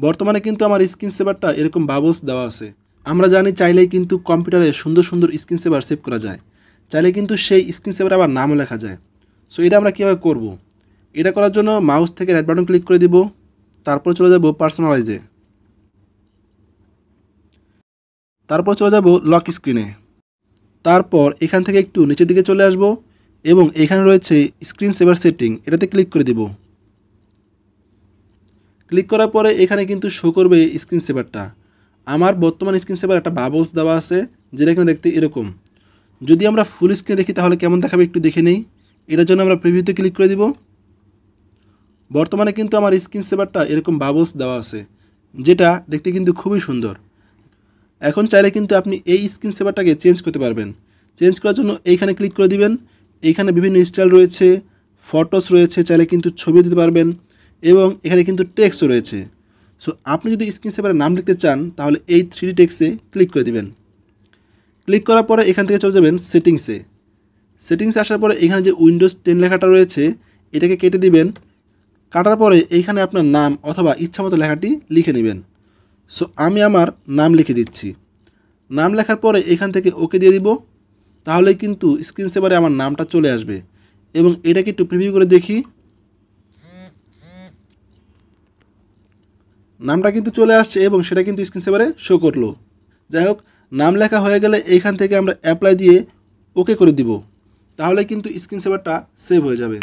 বর্তমানে কিন্তু আমার স্ক্রিন সেভারটা এরকম বাবলস দেওয়া আছে। আমরা জানি চাইলেই কিন্তু কম্পিউটারে সুন্দর সুন্দর স্ক্রিন সেভার সেভ করা যায়, চাইলে কিন্তু সেই স্ক্রিন সেভারে আবার নামও লেখা যায়। সো এটা আমরা কীভাবে করব? এটা করার জন্য মাউস থেকে রাইট বাটন ক্লিক করে দিব, তারপর চলে যাব পার্সোনালাইজে, তারপর চলে যাব লক স্ক্রিনে। তারপর এখান থেকে একটু নিচের দিকে চলে আসব এবং এখানে রয়েছে স্ক্রিন সেভার সেটিং, এটাতে ক্লিক করে দিব। ক্লিক করার পরে এখানে কিন্তু শো করবে স্ক্রিন সেভারটা। আমার বর্তমান স্ক্রিন সেভার একটা বাবলস দেওয়া আছে, যেটা এখানে দেখতে এরকম। যদি আমরা ফুল স্ক্রিনে দেখি তাহলে কেমন দেখাবে একটু দেখে নেই। এটার জন্য আমরা প্রিভিউতে ক্লিক করে দিব। বর্তমানে কিন্তু আমার স্ক্রিন সেভারটা এরকম বাবলস দেওয়া আছে, যেটা দেখতে কিন্তু খুবই সুন্দর। এখন চাইলে কিন্তু আপনি এই স্ক্রিন সেভারটাকে চেঞ্জ করতে পারবেন। চেঞ্জ করার জন্য এইখানে ক্লিক করে দিবেন। এইখানে বিভিন্ন স্টাইল রয়েছে, ফটোস রয়েছে, চাইলে কিন্তু ছবি দিতে পারবেন এবং এখানে কিন্তু টেক্সটও রয়েছে। সো আপনি যদি স্ক্রিন সেভারের নাম লিখতে চান তাহলে এই 3D টেক্সটে ক্লিক করে দিবেন। ক্লিক করার পরে এখান থেকে চলে যাবেন সেটিংসে। সেটিংসে আসার পরে এখানে যে উইন্ডোজ 10 লেখাটা রয়েছে এটাকে কেটে দিবেন। কাটার পরে এইখানে আপনার নাম অথবা ইচ্ছামতো লেখাটি লিখে নেবেন। সো আমি আমার নাম লিখে দিচ্ছি। নাম লেখার পরে এখান থেকে ওকে দিয়ে দিব, তাহলেই কিন্তু স্ক্রিন সেভারে আমার নামটা চলে আসবে। এবং এটাকে একটু প্রিভিউ করে দেখি, নামটা কিন্তু চলে আসছে এবং সেটা কিন্তু স্ক্রিন সেভারে শো করলো। যাই হোক, নাম লেখা হয়ে গেলে এইখান থেকে আমরা অ্যাপ্লাই দিয়ে ওকে করে দিব, তাহলে কিন্তু স্ক্রিন সেভারটা সেভ হয়ে যাবে।